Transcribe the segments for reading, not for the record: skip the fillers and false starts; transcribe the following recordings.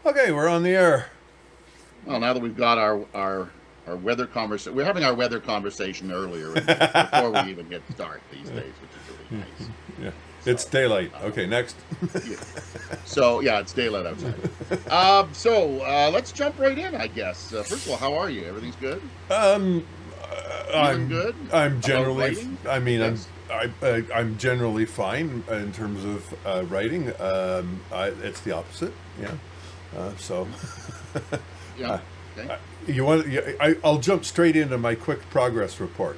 Okay, we're on the air. Well, now that we've got our weather conversation, we're having our weather conversation earlier before we even get start these days, which is really nice. Yeah, it's So, daylight. uh, Okay, next. yeah. So yeah, it's daylight outside. Let's jump right in, I guess. First of all, how are you? Everything's good? um, Feeling I'm good I'm about generally. writing? I mean, Yes. I'm generally fine in terms of writing. It's the opposite. Yeah. So, Yeah. uh, Okay. you want? I'll jump straight into my quick progress report.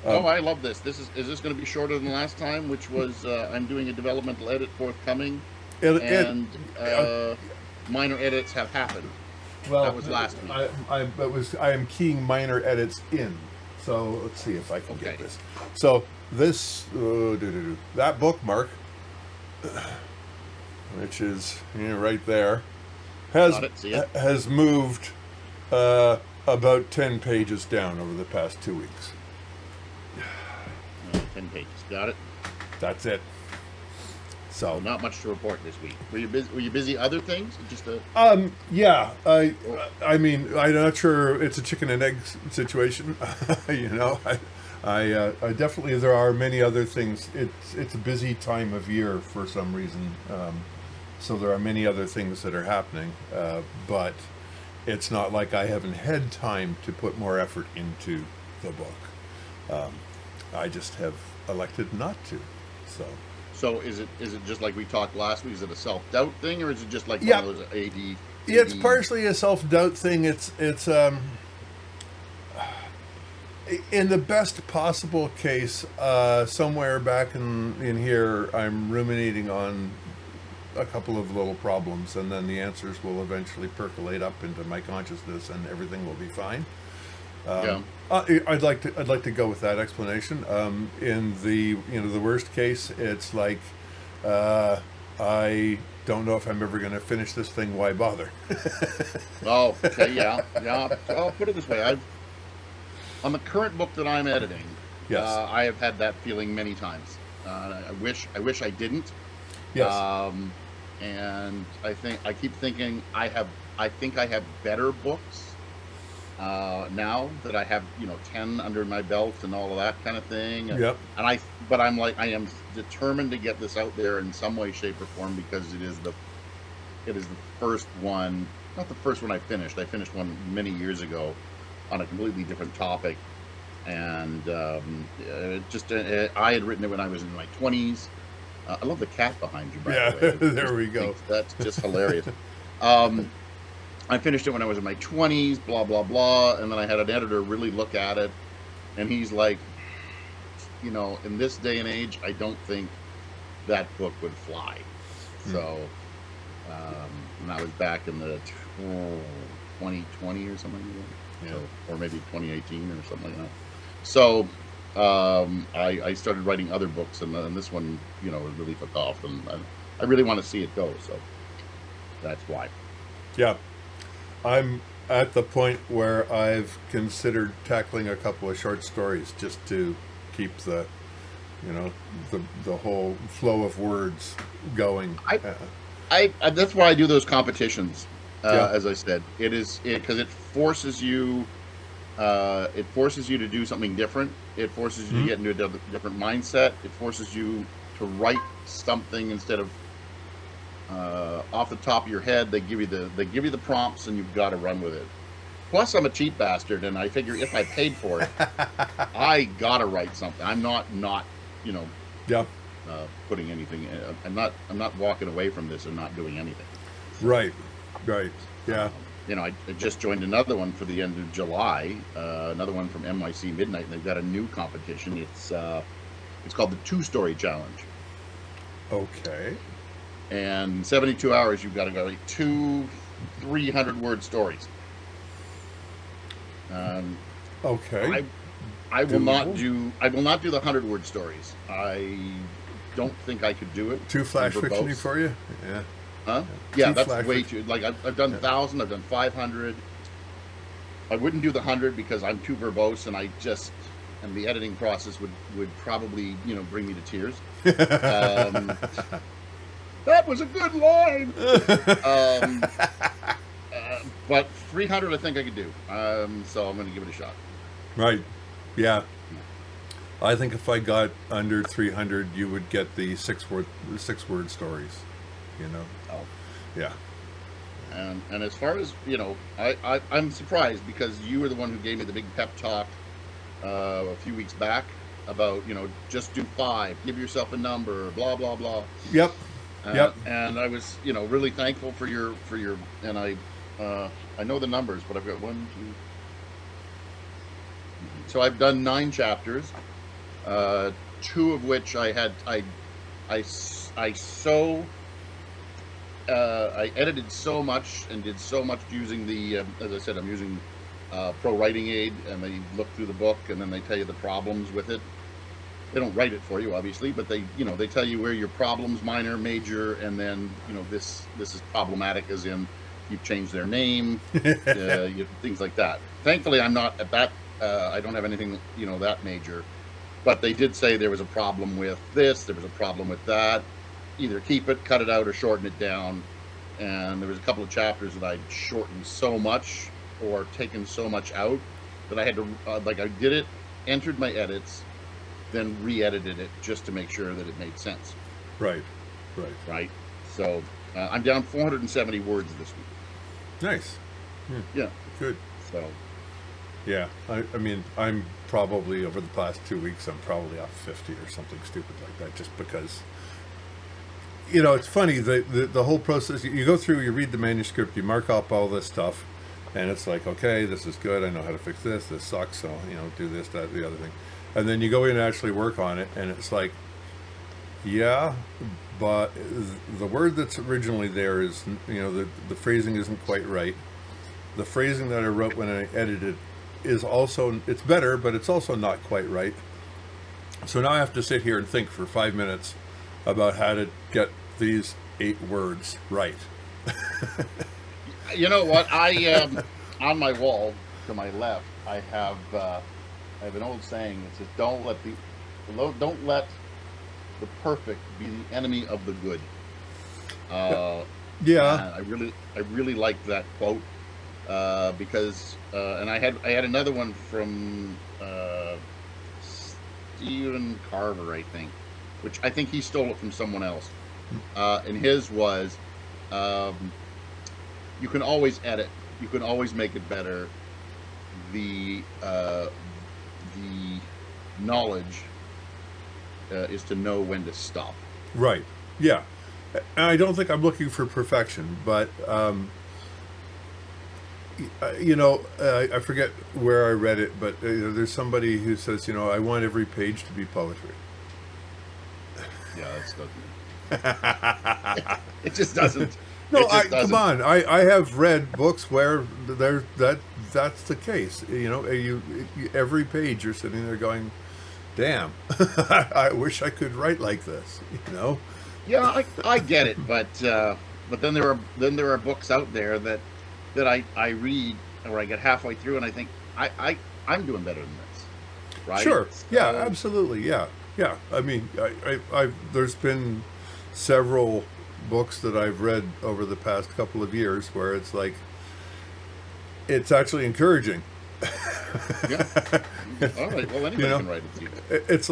Oh, Um, I love this. Is this going to be shorter than last time, which was I'm doing a developmental edit forthcoming, it and minor edits have happened. That Well, was last week. I am keying minor edits in. So let's see if I can get Okay. this. So this that bookmark, which is right there, has Got it. See it? has moved about 10 pages down over the past 2 weeks. 10 pages. Got it. That's it. So So not much to report this week. Were you busy? Were you busy other things? Just a yeah, oh, I mean, I'm not sure it's a chicken and egg situation. you know, I definitely there are many other things. It's a busy time of year for some reason, so there are many other things that are happening. But it's not like I haven't had time to put more effort into the book. Um, I just have elected not to. So so is it just like we talked last week? Is it a self doubt thing, or is it just like one yeah, of those AD? it's partially a self doubt thing. It's in the best possible case, somewhere back in here, I'm ruminating on a couple of little problems, and then the answers will eventually percolate up into my consciousness, and everything will be fine. Yeah. I'd like to go with that explanation. In the the worst case, it's like I don't know if I'm ever going to finish this thing. Why bother? Oh, okay. Yeah. Yeah. I'll put it this way. I've on the current book that I'm editing, Yes. I have had that feeling many times. I wish I didn't. Yes. Um, and I keep thinking I think I have better books now that I have 10 under my belt and all of that kind of thing. Yep. But I'm like I am determined to get this out there in some way, shape, or form because it is the first one, not the first one I finished. I finished one many years ago on a completely different topic, and I had written it when I was in my 20s. I love the cat behind you, by Yeah. the way. There we go. That's just hilarious. Um, I finished it when I was in my 20s, blah blah blah, and then I had an editor really look at it, and he's like, in this day and age, I don't think that book would fly. Hmm. So, and that was back in the 2020 or something like that. Yeah. So, or maybe 2018 or something like that. So, I started writing other books, and this one, really took off, and I really want to see it go. So that's why. Yeah. I'm at the point where I've considered tackling a couple of short stories just to keep you know, the whole flow of words going. I, that's why I do those competitions. Yeah. As I said, because it forces you. It forces you to do something different. It forces you to Mhm. get into a different mindset. It forces you to write something instead of off the top of your head. They give you the prompts, and you've got to run with it. Plus, I'm a cheap bastard, and I figure if I paid for it, I gotta write something. I'm not you know Yeah. putting anything. I'm not walking away from this and not doing anything. So. Right. Right. Yeah. I just joined another one for the end of July, another one from NYC Midnight, and they've got a new competition. It's called the Two Story Challenge, Okay. and in 72 hours you've got to write two 300-word stories. Um, Okay. I I will not Doable. do I will not do the 100-word stories. I don't think I could do it. Too I'm flash fictiony verbose. for you? Yeah. Huh? Yeah. Yeah, Too that's flash way fiction. too. Like I've done Yeah. 1,000, I've done 500. I wouldn't do the 100 because I'm too verbose, and the editing process would probably bring me to tears. Um, that was a good line. Um, 300 I think I could do. So I'm going to give it a shot. Right. Yeah. I think if I got under 300, you would get the six word stories. You know. Oh. Yeah. And as far as I'm surprised because you were the one who gave me the big pep talk a few weeks back about just do 5, give yourself a number, blah blah blah. Yep. Yep. And I was really thankful for your and I know the numbers, but I've got 1, 2. So I've done 9 chapters, 2 of which I edited so much and did so much using the as I said, I'm using Pro Writing Aid, and they look through the book and then they tell you the problems with it. They don't write it for you, obviously, but they they tell you where your problems, minor, major, and then this is problematic, as in you've changed their name, things like that. Thankfully, I'm not at that. I don't have anything that major, but they did say there was a problem with this, there was a problem with that. Either keep it, cut it out, or shorten it down. And there was a couple of chapters that I'd shortened so much or taken so much out that I had to I did it, entered my edits, then re-edited it just to make sure that it made sense. Right. So I'm down 470 words this week. Nice. Yeah. Good. So. Yeah. I mean, I'm probably over the past 2 weeks, I'm probably off 50 or something stupid like that, just because. It's funny, the whole process, you go through, you read the manuscript, you mark up all this stuff, and it's like, okay, this is good, I know how to fix this sucks, so, do this, that, the other thing. And then you go in and actually work on it, and it's like, yeah, but the word that's originally there is, the phrasing isn't quite right. The phrasing that I wrote when I edited is also, it's better, but it's also not quite right. So now I have to sit here and think for 5 minutes about how to get these 8 words right. You know what? I on my wall to my left, I have an old saying that says, "Don't let the perfect be the enemy of the good." Yeah. I really like that quote because and I had another one from Stephen Carver, I think, which I think he stole it from someone else. And his was, you can always edit, you can always make it better. The knowledge is to know when to stop. Right. Yeah. And I don't think I'm looking for perfection, but I forget where I read it, but there's somebody who says, I want every page to be poetry. Yeah, that's doesn't. It just doesn't. No, come on. I have read books where that's the case. You every page you're sitting there going, "Damn, I wish I could write like this." Yeah, I get it, but then there are books out there that I read or I get halfway through and I think I'm doing better than this. Right? Sure. So, yeah. Absolutely. Yeah. Yeah. I mean, I've there's been several books that I've read over the past couple of years where it's like, it's actually encouraging. Yeah. All right. Well, anybody can write it to you. It's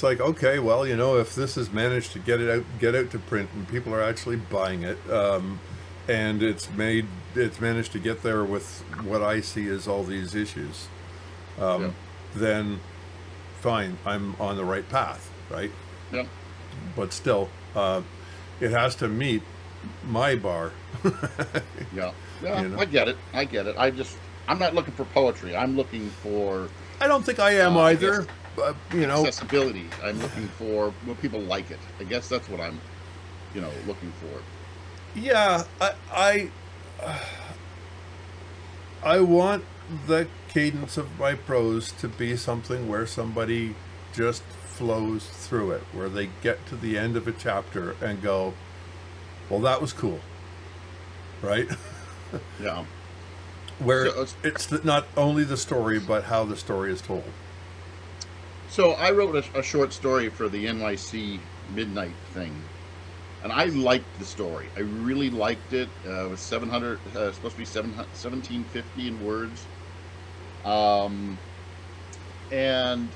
like okay, well, if this has managed to get out to print and people are actually buying it, and it's managed to get there with what I see as all these issues, then fine, I'm on the right path, right? Yeah. But still, it has to meet my bar. Yeah. I get it. I'm not looking for poetry. I'm looking for. I don't think I am either. But, accessibility. I'm looking for will people like it. I guess that's what I'm, looking for. Yeah, I want the cadence of my prose to be something where somebody just flows through it, where they get to the end of a chapter and go, well, that was cool, right? Yeah. Where it's not only the story, but how the story is told. So I wrote a short story for the NYC Midnight thing and I liked the story. I really liked it. It was 700, supposed to be 1750 in words. Um, and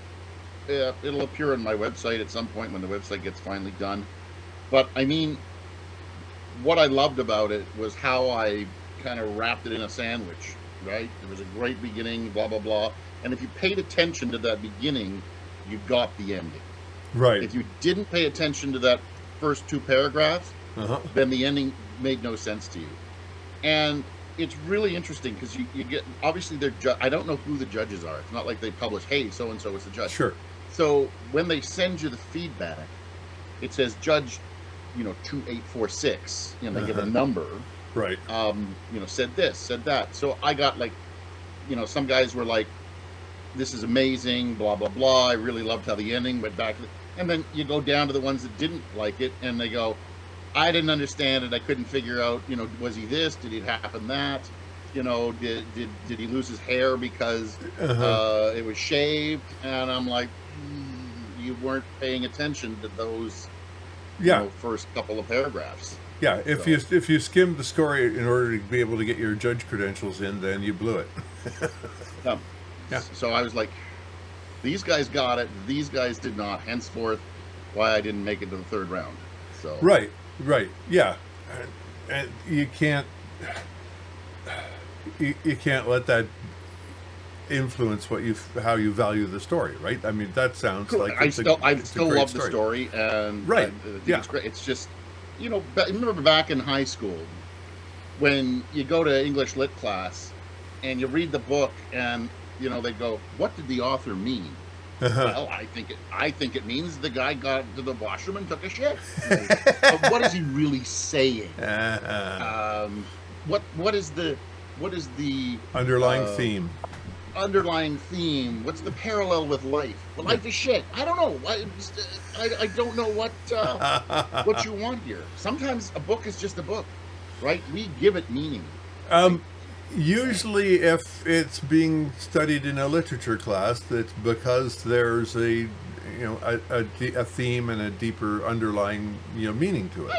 it'll appear on my website at some point when the website gets finally done. But I mean, what I loved about it was how I kind of wrapped it in a sandwich, right? There was a great beginning, blah, blah, blah. And if you paid attention to that beginning, you got the ending. Right. If you didn't pay attention to that first two paragraphs, Uh-huh. then the ending made no sense to you. And it's really interesting because you get, obviously I don't know who the judges are. It's not like they publish, hey, so-and-so is the judge. Sure. So when they send you the feedback, it says judge, 2846, they give a number, Right. said this, said that. So I got like, some guys were like, this is amazing, blah, blah, blah. I really loved how the ending went back. And then you go down to the ones that didn't like it, and they go, I didn't understand it. I couldn't figure out, was he this? Did it happen that? Did he lose his hair because it was shaved? And I'm like, you weren't paying attention to those first couple of paragraphs. Yeah, if you skimmed the story in order to be able to get your judge credentials in, then you blew it. Yeah. So I was like, these guys got it. These guys did not. Henceforth, why I didn't make it to the third round. So Right, yeah, and you can't let that influence how you value the story, right? I mean, that sounds like I still love the story, and right, it's great. It's just, remember back in high school when you go to English lit class and you read the book and they go, what did the author mean? Well, I think it means the guy got to the washroom and took a shit. But what is he really saying? What is the underlying theme? Underlying theme. What's the parallel with life? Well, life is shit. I don't know. I don't know what you want here. Sometimes a book is just a book, right? We give it meaning. Usually, if it's being studied in a literature class, that's because there's a theme and a deeper underlying meaning to it.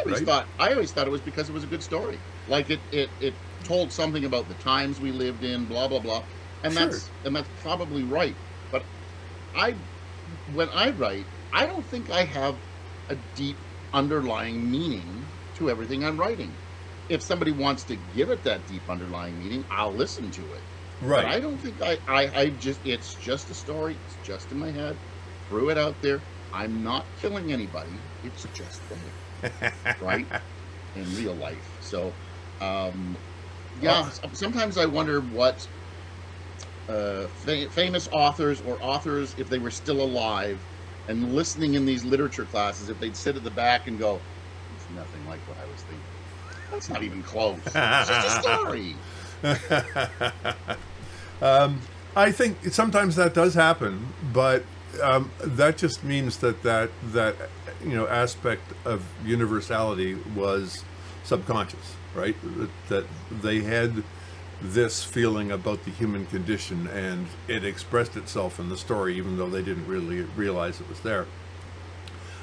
I always thought it was because it was a good story. Like it told something about the times we lived in, blah blah blah, and Sure. that's probably right. But when I write, I don't think I have a deep underlying meaning to everything I'm writing. If somebody wants to give it that deep underlying meaning, I'll listen to it. Right. But I don't think it's just a story. It's just in my head. Threw it out there. I'm not killing anybody. It's just there. Right? In real life. So, sometimes I wonder what famous authors or authors, if they were still alive and listening in these literature classes, if they'd sit at the back and go, it's nothing like what I was thinking. That's not even close. It's just a story. I think sometimes that does happen, but that just means that aspect of universality was subconscious, right? That they had this feeling about the human condition, and it expressed itself in the story, even though they didn't really realize it was there.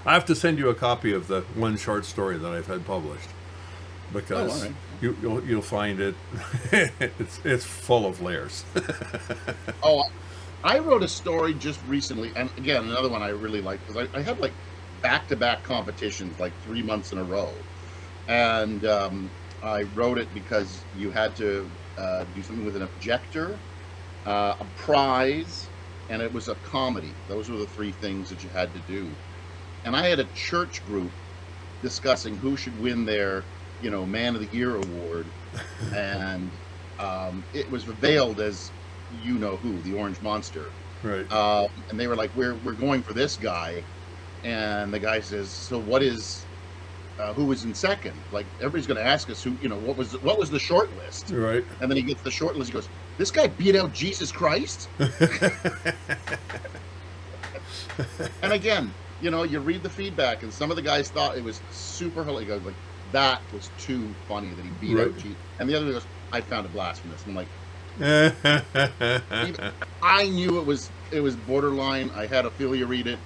I have to send you a copy of the one short story that I've had published, because all right. you'll find it it's full of layers. Oh, I wrote a story just recently, and again, another one I really liked, because I had like back-to-back competitions, like 3 months in a row, and I wrote it because you had to do something with an objector, a prize, and it was a comedy. Those were the three things that you had to do. And I had a church group discussing who should win their, Man of the Year award, and it was veiled as who, the Orange Monster. Right. And they were like, we're going for this guy, and the guy says, so what is who was in second? Like, everybody's going to ask us who, what was the short list? Right. And then he gets the short list. He goes, this guy beat out Jesus Christ. And again, you read the feedback, and some of the guys thought it was super hilarious. He goes like, that was too funny that he beat out Jesus. And the other goes, I found it blasphemous. And I'm like, I knew it was borderline. I had Ophelia read it.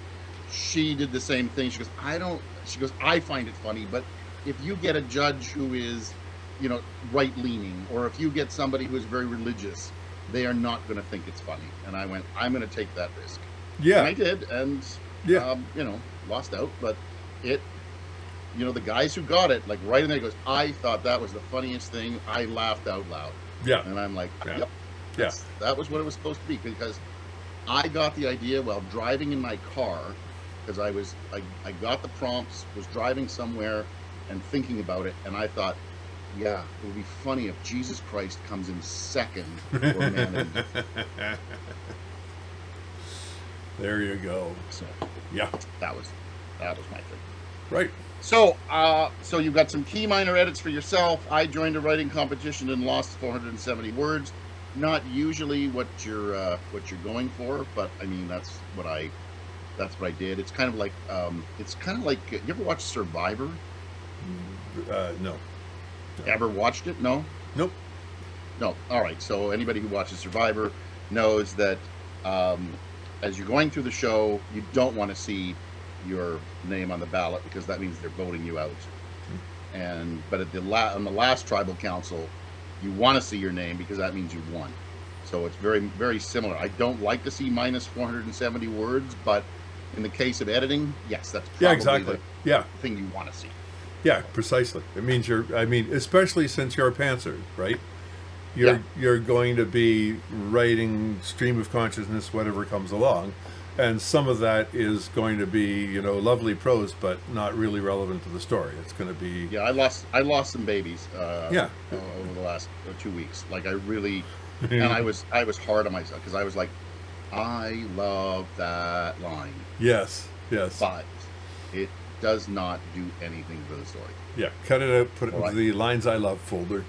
She did the same thing. She goes, I find it funny, but if you get a judge who is, you know, right leaning, or if you get somebody who is very religious, they are not going to think it's funny. And I went, I'm going to take that risk. And I Yeah. did, and Yeah. you know, lost out, but it, you know, the guys who got it, like right in there, goes, I thought that was the funniest thing. I laughed out loud, Yeah. and I'm like, Yeah. yep, Yeah. that was what it was supposed to be, because I got the idea while driving in my car, because I got the prompts, was driving somewhere, and thinking about it, and I thought, yeah, it would be funny if Jesus Christ comes in second or man in. There you go. So Yeah. that was my thing. Right. So, so you've got some key minor edits for yourself. I joined a writing competition and lost 470 words. Not usually what you're going for, but I mean that's what I did. It's kind of like you ever watch Survivor? No. Ever watched it? No. Nope. No. All right. So anybody who watches Survivor knows that as you're going through the show, you don't want to see your name on the ballot, because that means they're voting you out. But at on the last tribal council, you want to see your name, because that means you won. So it's very, very similar. I don't like to see minus 470 words, but in the case of editing, yes, that's probably exactly. the thing you want to see. Yeah, precisely. It means especially since you're a pantser, right? You're going to be writing stream of consciousness, whatever comes along, and some of that is going to be, you know, lovely prose, but not really relevant to the story. It's going to be I lost some babies. Yeah. Over the last 2 weeks. Like I really, and I was hard on myself, because I was like, I love that line, yes, but it does not do anything for the story. yeah. Cut it out, put it All into the lines I love folder.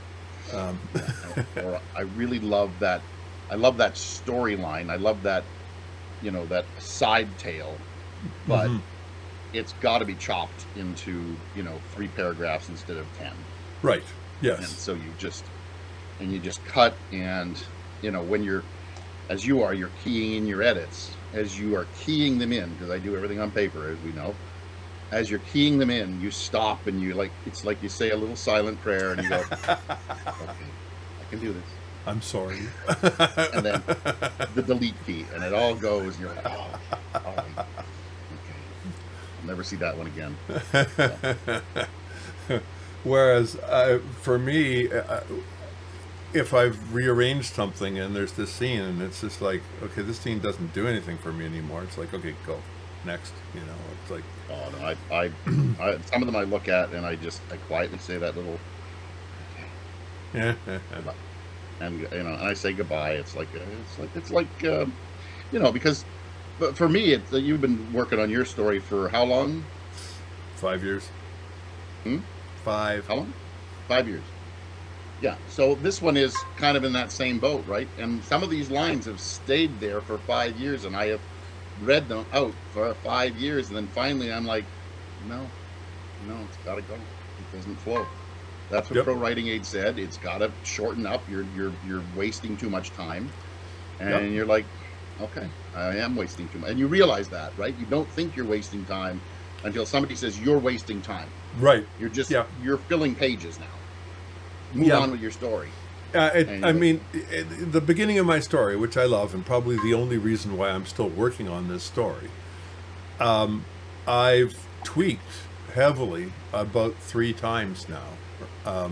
Or I really love that. I love that storyline. I love that, you know, that side tale, but it's got to be chopped into, you know, 3 paragraphs instead of 10. Right. And Yes. so you just cut, and you know, when you're keying in your edits, as you are keying them in, because I do everything on paper, as we know. As you're keying them in, you stop, and it's like you say a little silent prayer, and you go, okay, I can do this. I'm sorry. And then the delete key, and it all goes, and you're like, oh, all right, okay. I'll never see that one again. So, Whereas for me, if I've rearranged something and there's this scene and it's just like, okay, this scene doesn't do anything for me anymore. It's like, okay, go next. You know, it's like, oh, no, I some of them I look at, and I quietly say that little, yeah. and you know, and I say goodbye. It's like you know, because, but for me, you've been working on your story for how long? 5 years. 5. How long? 5 years. Yeah. So this one is kind of in that same boat, right? And some of these lines have stayed there for 5 years, and I have read them out for 5 years, and then finally I'm like, no, it's got to go. It doesn't flow. That's what Pro Writing Aid said. It's got to shorten up. You're wasting too much time, and you're like, okay, I am wasting too much. And you realize that, right? You don't think you're wasting time until somebody says you're wasting time. Right. You're just you're filling pages now. Move on with your story. The beginning of my story, which I love, and probably the only reason why I'm still working on this story, I've tweaked heavily about 3 times now.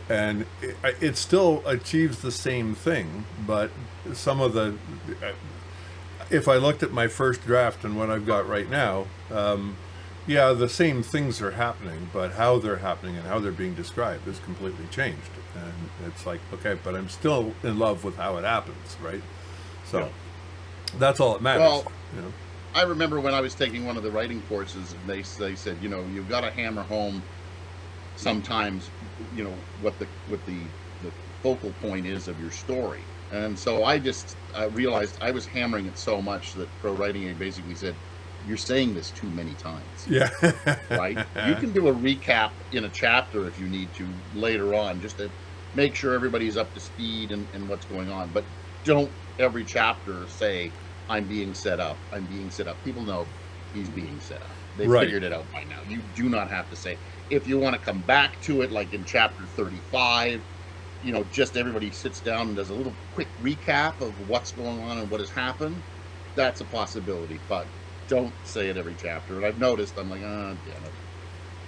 And it still achieves the same thing, but some of the... if I looked at my first draft and what I've got right now, the same things are happening, but how they're happening and how they're being described is completely changed. And it's like, okay, but I'm still in love with how it happens, right? So that's all that matters. Well, you know? I remember when I was taking one of the writing courses, and they said, you know, you've got to hammer home sometimes, you know, what the focal point is of your story. And so I realized I was hammering it so much that Pro Writing Aid basically said, you're saying this too many times. Yeah. Right? You can do a recap in a chapter if you need to later on, just to make sure everybody's up to speed and what's going on. But don't every chapter say, I'm being set up. People know he's being set up. They Right. figured it out by now. You do not have to say. If you want to come back to it, like in chapter 35, just everybody sits down and does a little quick recap of what's going on and what has happened. That's a possibility, but don't say it every chapter. And I've noticed, I'm like, damn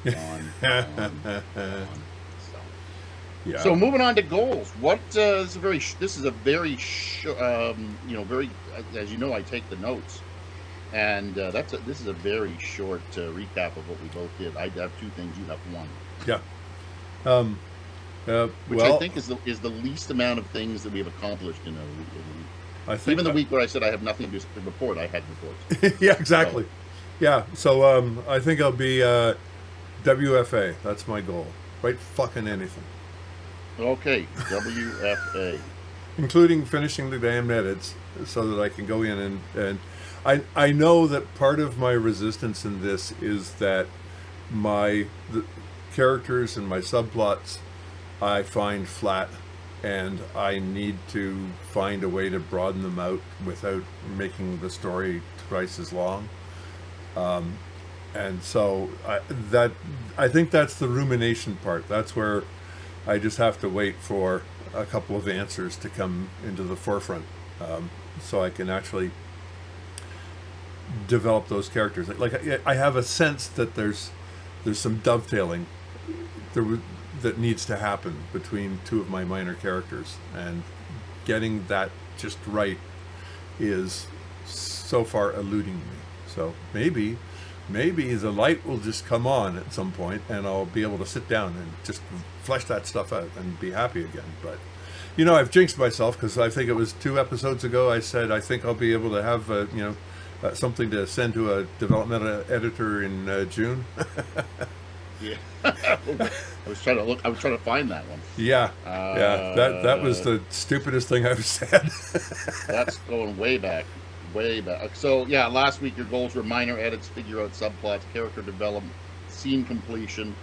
it. On. So. Yeah. So moving on to goals. What this is a very very, as you know, I take the notes, and this is a very short recap of what we both did. I have 2 things, you have 1. Yeah. Which I think is the least amount of things that we have accomplished in a week. I think Even the week where I said I have nothing to report, I had reports. yeah, exactly. So. Yeah. So I think I'll be WFA. That's my goal. Write fucking anything. Okay, WFA. Including finishing the damn edits so that I can go in and I know that part of my resistance in this is that the characters and my subplots I find flat, and I need to find a way to broaden them out without making the story twice as long. And so I think that's the rumination part. That's where I just have to wait for a couple of answers to come into the forefront, so I can actually develop those characters. Like I have a sense that there's some dovetailing that needs to happen between 2 of my minor characters, and getting that just right is so far eluding me. So maybe the light will just come on at some point, and I'll be able to sit down and just flesh that stuff out and be happy again. But I've jinxed myself, because I think it was 2 episodes ago I said I think I'll be able to have something to send to a developmental editor in June. Yeah. I was trying to find that one. Yeah. That was the stupidest thing I've said. That's going way back. So yeah, last week your goals were minor edits, figure out subplots, character development, scene completion.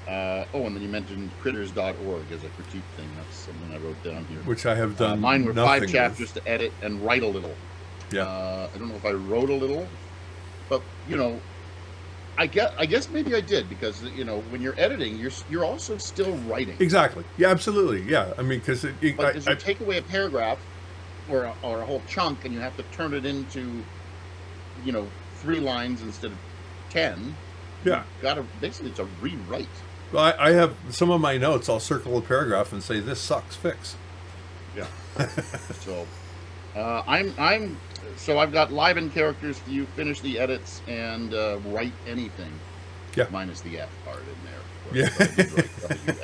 And then you mentioned critters.org as a critique thing. That's something I wrote down here. Which I have done. Mine were 5 chapters with. to edit and write a little. Yeah. I don't know if I wrote a little, but I guess maybe I did, because when you're editing, you're also still writing. Exactly. Yeah, absolutely. Yeah. I mean, because you take away a paragraph or a whole chunk, and you have to turn it into 3 lines instead of 10. Yeah. Basically it's a rewrite. Well, I have some of my notes. I'll circle a paragraph and say, "This sucks. Fix." Yeah. So So I've got live in characters for you, finish the edits, and write anything. Yeah. Minus the F part in there. Yeah.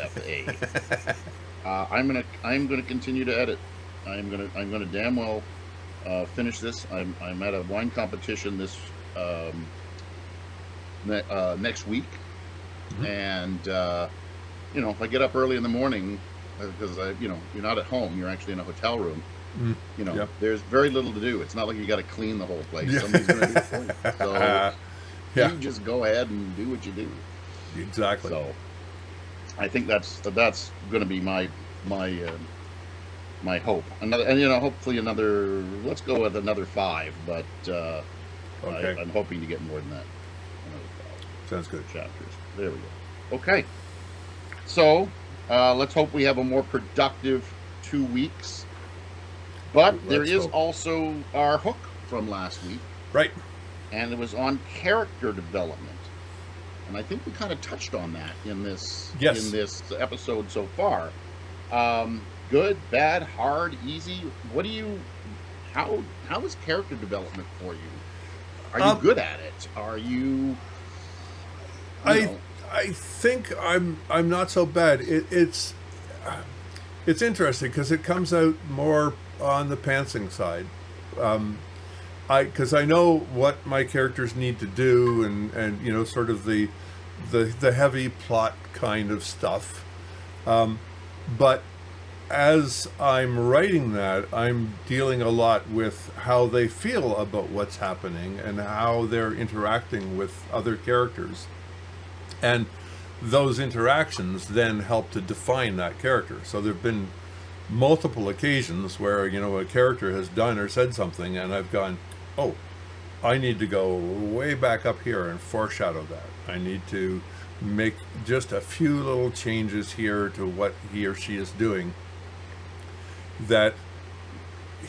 WFA. I'm gonna continue to edit. I'm gonna damn well finish this. I'm at a wine competition this next week, and if I get up early in the morning, because you're not at home, you're actually in a hotel room. Yep. There's very little to do. It's not like you got to clean the whole place. Yeah. Somebody's going to do it for you. So you just go ahead and do what you do. Exactly. So I think that's going to be my hope. Hopefully let's go with another 5, but okay. I'm hoping to get more than that. Another 5. Sounds good. Chapters. There we go. Okay. So let's hope we have a more productive 2 weeks. But there is also our hook from last week. Right. And it was on character development. And I think we kind of touched on that in this episode so far. Good, bad, hard, easy. How is character development for you? Are you good at it? Are you I think I'm not so bad. It's interesting because it comes out more on the pantsing side. Because I know what my characters need to do, and sort of the heavy plot kind of stuff. But as I'm writing that, I'm dealing a lot with how they feel about what's happening and how they're interacting with other characters. And those interactions then help to define that character. So there have been multiple occasions where a character has done or said something, and I've gone, oh, I need to go way back up here and foreshadow that. I need to make just a few little changes here to what he or she is doing that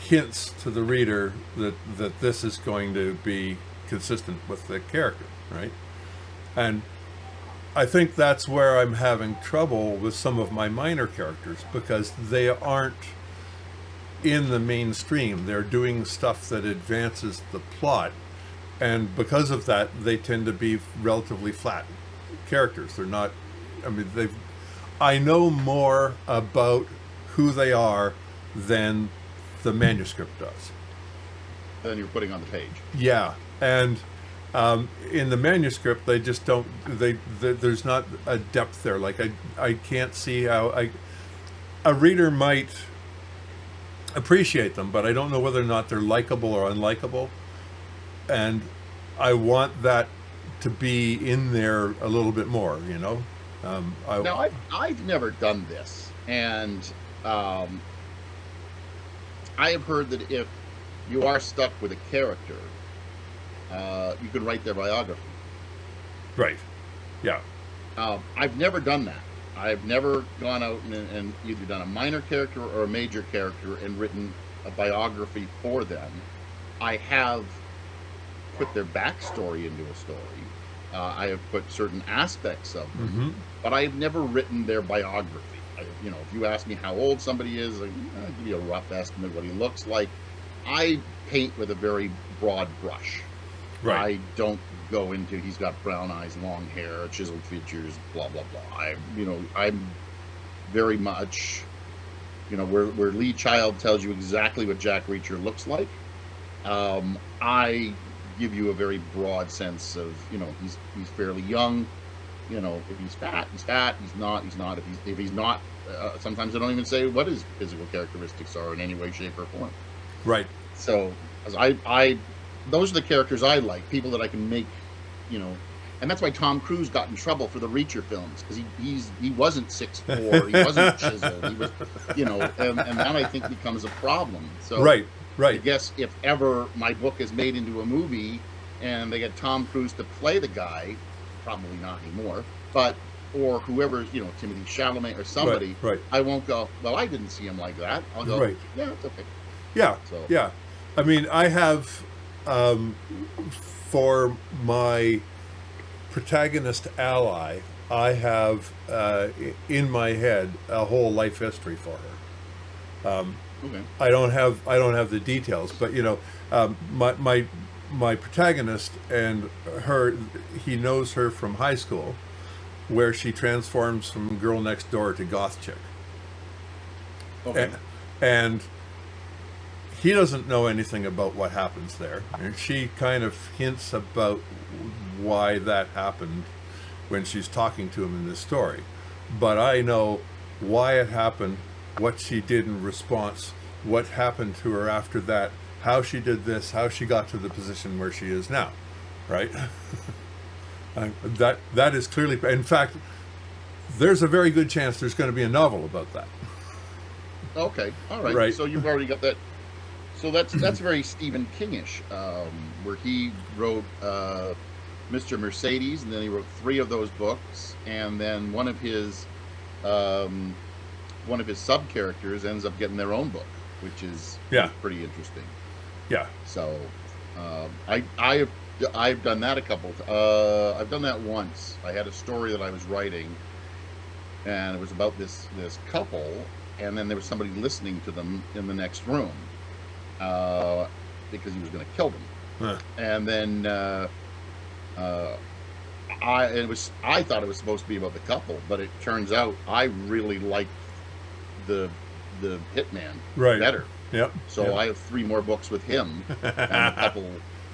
hints to the reader that this is going to be consistent with the character, right? And I think that's where I'm having trouble with some of my minor characters, because they aren't in the mainstream. They're doing stuff that advances the plot, and because of that, they tend to be relatively flat characters. They're not. I mean, I know more about who they are than the manuscript does. Then you're putting on the page. Yeah, and in the manuscript, they just don't. There's not a depth there. Like I can't see how a reader might appreciate them, but I don't know whether or not they're likable or unlikable. And I want that to be in there a little bit more, you know. Now, I've never done this, and I have heard that if you are stuck with a character, you can write their biography. Right. Yeah. I've never done that. I've never gone out and either done a minor character or a major character and written a biography for them. I have put their backstory into a story. I have put certain aspects of them, but I have never written their biography. If you ask me how old somebody is, I'll give you a rough estimate of what he looks like. I paint with a very broad brush. Right. I don't go into he's got brown eyes, long hair, chiseled features, blah blah blah. I'm very much, where Lee Child tells you exactly what Jack Reacher looks like. I give you a very broad sense of, he's fairly young. If he's fat, he's fat. He's not, he's not. If he's not, sometimes I don't even say what his physical characteristics are in any way, shape, or form. Right. So, as those are the characters I like. People that I can make, and that's why Tom Cruise got in trouble for the Reacher films, because he wasn't 6'4", he wasn't chiseled, he was, and that I think becomes a problem. So, right. I guess if ever my book is made into a movie and they get Tom Cruise to play the guy, probably not anymore, or whoever, Timothy Chalamet or somebody, right. I won't go, well, I didn't see him like that. I'll go, right. Yeah, it's okay. Yeah, so. Yeah. I mean, I have, for my protagonist ally, I have in my head a whole life history for her. Okay. I don't have the details, but my protagonist and her, he knows her from high school, where she transforms from girl next door to goth chick. Okay. And he doesn't know anything about what happens there. And she kind of hints about why that happened when she's talking to him in this story. But I know why it happened, what she did in response, what happened to her after that, how she did this, how she got to the position where she is now, right? That is clearly, in fact, there's a very good chance there's going to be a novel about that. Okay, all right. Right. So you've already got that. So that's very Stephen Kingish, where he wrote Mr. Mercedes, and then he wrote 3 of those books, and then one of his sub characters ends up getting their own book, which is pretty interesting. Yeah. So I've done that a couple. I've done that once. I had a story that I was writing, and it was about this couple, and then there was somebody listening to them in the next room, because he was going to kill them. Huh. And then I thought it was supposed to be about the couple, but it turns out I really liked the hitman better. Yep. So I have 3 more books with him, and a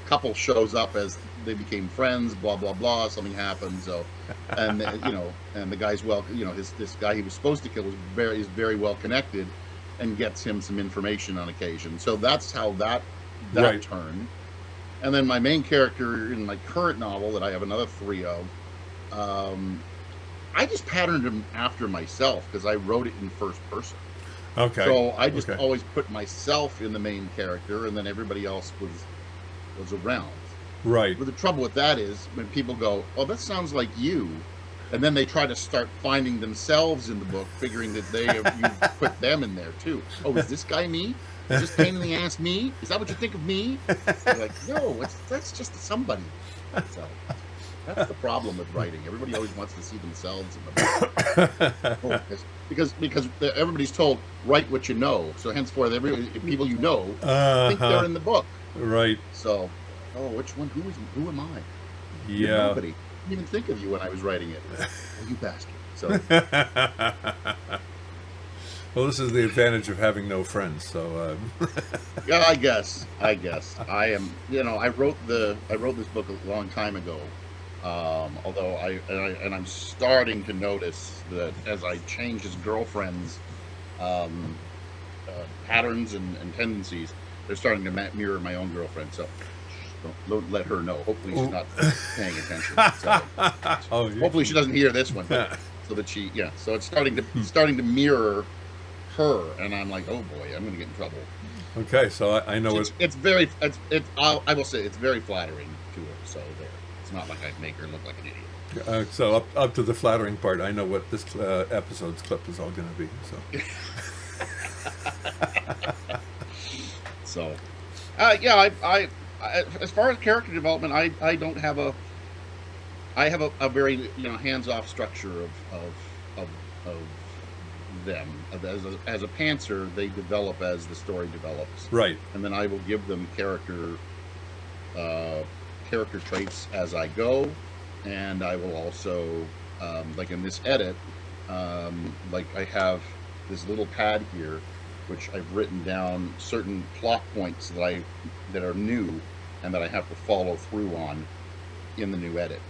couple shows up as they became friends. Blah blah blah. Something happens. So, and and the guy's this guy he was supposed to kill is very well connected, and gets him some information on occasion. So that's how that turned. And then my main character in my current novel that I have another 3 of, I just patterned him after myself because I wrote it in first person. Okay. So I just always put myself in the main character, and then everybody else was around. Right. But the trouble with that is when people go, "Oh, that sounds like you," and then they try to start finding themselves in the book, figuring that you put them in there too. Oh, is this guy me? Is this pain in the ass me? Is that what you think of me? You're like, no, that's just somebody. So that's the problem with writing. Everybody always wants to see themselves in the book. Oh, because everybody's told write what you know. So henceforth, people you know think they're in the book. Right. So, oh, which one? Who am I? You're Yeah. nobody. I didn't even think of you when I was writing it. Oh, you bastard. So, Well, this is the advantage of having no friends. So, yeah, I guess I am. I wrote this book a long time ago. Although I'm starting to notice that as I change his girlfriend's patterns and tendencies, they're starting to mirror my own girlfriend. So don't let her know. Hopefully she's not paying attention. So, oh, hopefully she doesn't hear this one, so that so it's starting to mirror her, and I'm like, oh boy, I'm going to get in trouble. Okay, so I know I will say it's very flattering to her. So there, it's not like I make her look like an idiot. So up to the flattering part, I know what this episode's clip is all going to be. So, So, yeah, I as far as character development, I don't have I have a very hands-off structure of them. As a pantser, they develop as the story develops, right, and then I will give them character traits as I go, and I will also like in this edit, like I have this little pad here, which I've written down certain plot points that are new and that I have to follow through on in the new edit.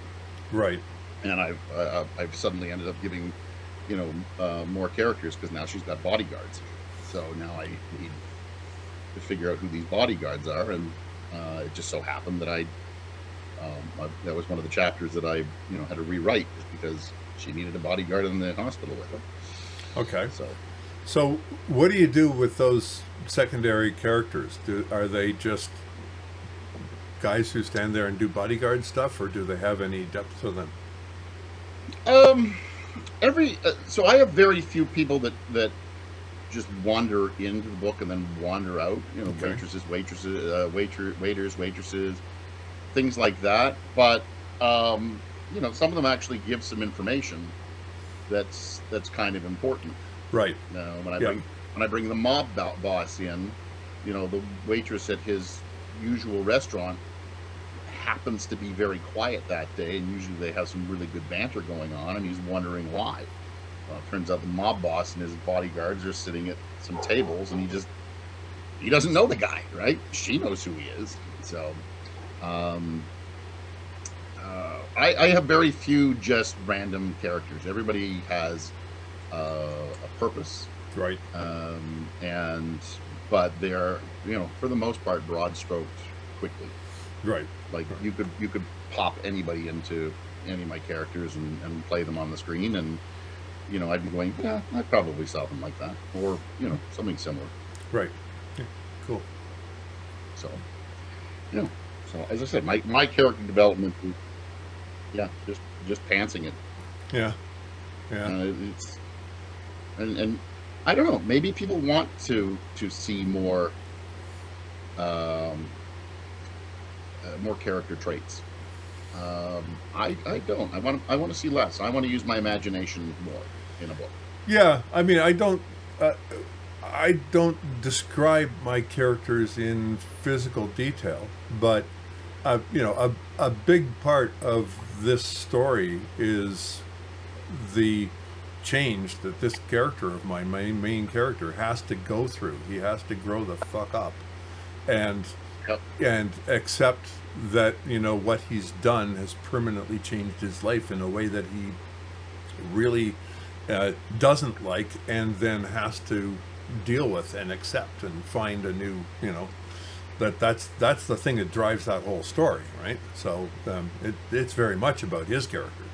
right. And I've suddenly ended up giving more characters because now she's got bodyguards. So now I need to figure out who these bodyguards are, and it just so happened that that was one of the chapters that I had to rewrite just because she needed a bodyguard in the hospital with her. Okay. So what do you do with those secondary characters? Are they just guys who stand there and do bodyguard stuff, or do they have any depth to them? So I have very few people that just wander into the book and then wander out. Okay. Waitresses, things like that. But some of them actually give some information that's kind of important. Right. When I bring the mob boss in, the waitress at his usual restaurant happens to be very quiet that day, and usually they have some really good banter going on, and he's wondering why. Well, it turns out the mob boss and his bodyguards are sitting at some tables, and he doesn't know the guy, right? She knows who he is. So I have very few just random characters. Everybody has a purpose, Right. But they're for the most part broad stroked quickly. Right. Like you could pop anybody into any of my characters and play them on the screen, and I'd be going, yeah, I probably saw them like that, or something similar. Right. Yeah. Cool. So so as I said, my character development is just pantsing it. Yeah. Yeah. It's and I don't know, maybe people want to see more more character traits. I don't. I want to see less. I want to use my imagination more in a book. Yeah. I mean, I don't describe my characters in physical detail, but a big part of this story is the change that this character of mine, my main character, has to go through. He has to grow the fuck up, and accept that what he's done has permanently changed his life in a way that he really doesn't like, and then has to deal with and accept and find a new that's the thing that drives that whole story, right? So it's very much about his character.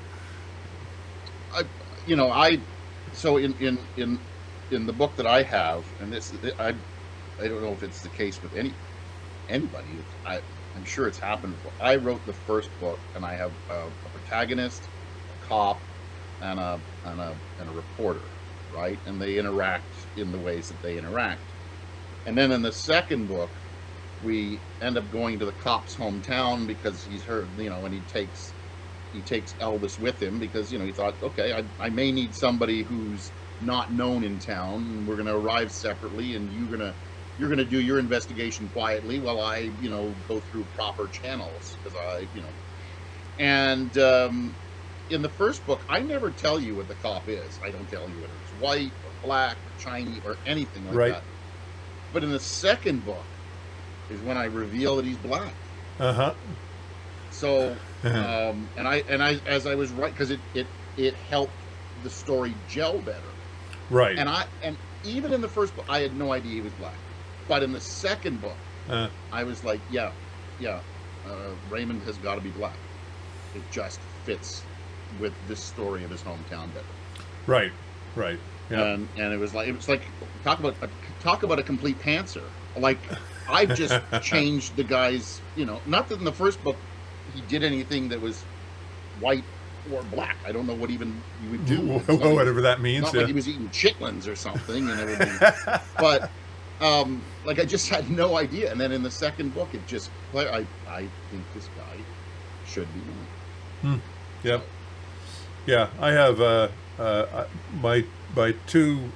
So in the book that I have, and this I don't know if it's the case with anybody. I'm sure it's happened before. I wrote the first book, and I have a protagonist, a cop, and a reporter, right? And they interact in the ways that they interact. And then in the second book, we end up going to the cop's hometown because he's heard, and he takes Elvis with him because he thought, okay, I may need somebody who's not known in town, and we're going to arrive separately, and you're gonna do your investigation quietly while I go through proper channels because and in the first book, I never tell you what the cop is. I don't tell you whether it's white or black or Chinese or anything like Right. that. But in the second book is when I reveal that he's black. Uh-huh. So, and I as I was right, because it helped the story gel better. Right. And even in the first book, I had no idea he was black. But in the second book, I was like, Raymond has got to be black. It just fits with this story of his hometown better. Right. Right. Yeah. And it was like talk about a complete pantser. Like I've just changed the guy's, not that in the first book he did anything that was white or black. I don't know what even you would do. Whatever that means. Not like he was eating chitlins or something, and everything. But like I just had no idea. And then in the second book, it just I think this guy should be known. Yep. Yeah, I have my two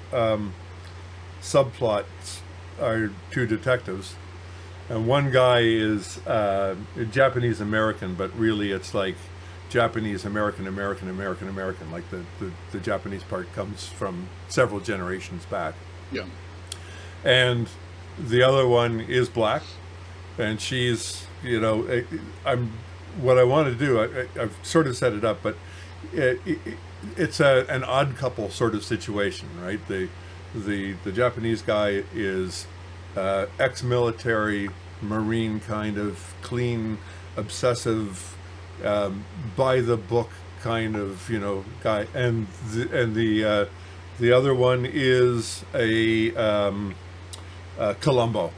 subplots are two detectives, and one guy is Japanese American, but really it's like Japanese American. Like the Japanese part comes from several generations back. Yeah. And the other one is black, and she's I'm what I want to do. I've sort of set it up, but it's an odd couple sort of situation, right? The Japanese guy is ex-military Marine, kind of clean, obsessive, by the book kind of guy, and the other one is a Columbo,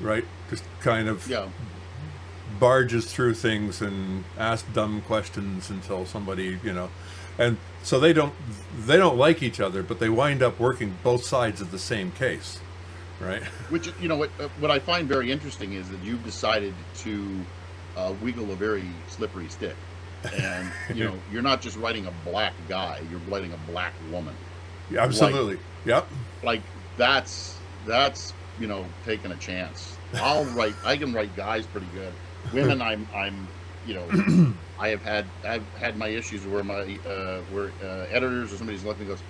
right? Just kind of barges through things and asks dumb questions until somebody, and so they don't like each other, but they wind up working both sides of the same case, right? Which what I find very interesting is that you've decided to wiggle a very slippery stick, and you're not just writing a black guy, you're writing a black woman. Yeah, absolutely. Yep. Like that's taking a chance. I can write guys pretty good. Women, I'm I've had my issues where my editors or somebody's left me goes,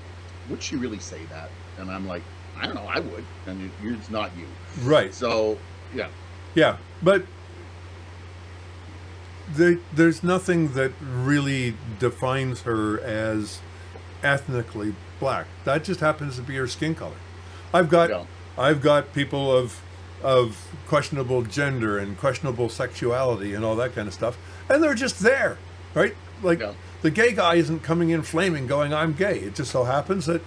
would she really say that? And I'm like, I don't know, I would, and it's not you, right? So yeah, but there's nothing that really defines her as ethnically black. That just happens to be her skin color. I've got people of questionable gender and questionable sexuality and all that kind of stuff, and they're just there, right? Like the gay guy isn't coming in flaming going, I'm gay. It just so happens that,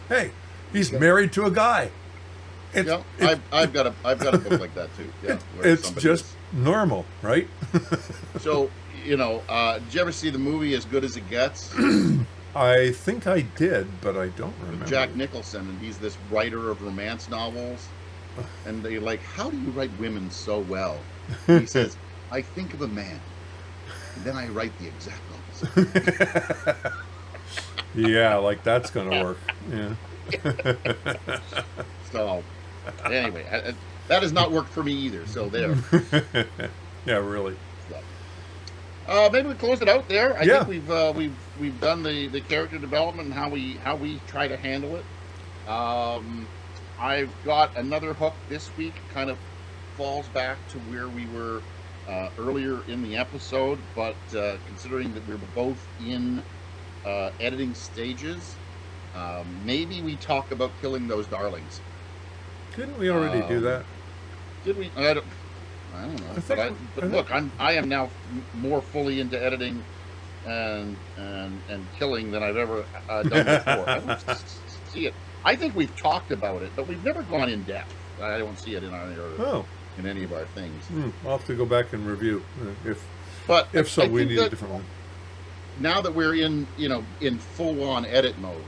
hey, he's married to a guy. I've got a book like that too. Yeah, it's just normal, right? So did you ever see the movie As Good as It Gets? I think I did, but I don't remember. Jack Nicholson, and he's this writer of romance novels. And they're like, how do you write women so well? And he says, I think of a man, and then I write the exact opposite. Yeah, like that's going to work. Yeah. So, anyway, that has not worked for me either. So there. Yeah, really. Maybe we close it out there. I think we've done the character development and how we try to handle it. I've got another hook this week, kind of falls back to where we were earlier in the episode, but considering that we were both in editing stages, maybe we talk about killing those darlings. Didn't we already do that? Did we? I don't know. But look, I am now more fully into editing and killing than I've ever done before. I don't see it. I think we've talked about it, but we've never gone in depth. I don't see it in our area. Oh, in any of our things. I'll have to go back and review. But If so, I we think need a that different one. now that we're in, in full-on edit mode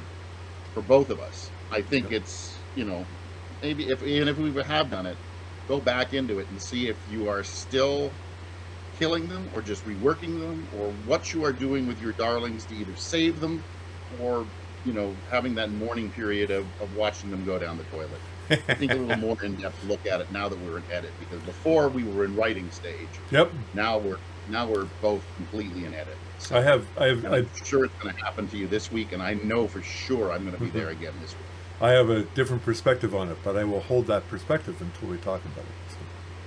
for both of us, I think it's, maybe even if we have done it, go back into it and see if you are still killing them or just reworking them, or what you are doing with your darlings to either save them or, having that mourning period of watching them go down the toilet. I think a little more in-depth look at it now that we're in edit, because before we were in writing stage. Yep. Now we're both completely in edit. So, I'm sure it's going to happen to you this week, and I know for sure I'm going to be there again this week. I have a different perspective on it, but I will hold that perspective until we talk about it. So.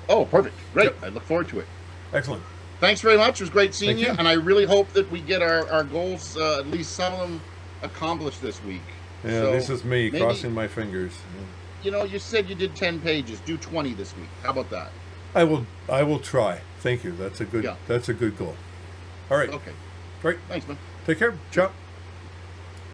Oh, perfect. Great. Yep. I look forward to it. Excellent. Thanks very much. It was great seeing Thank you. and I really hope that we get our goals, at least some of them, accomplished this week. Yeah, So this is me maybe, crossing my fingers. you said you did 10 pages. Do 20 this week. How about that? I will try. Thank you. That's a good goal. All right. Okay. Great. Thanks, man. Take care. Ciao.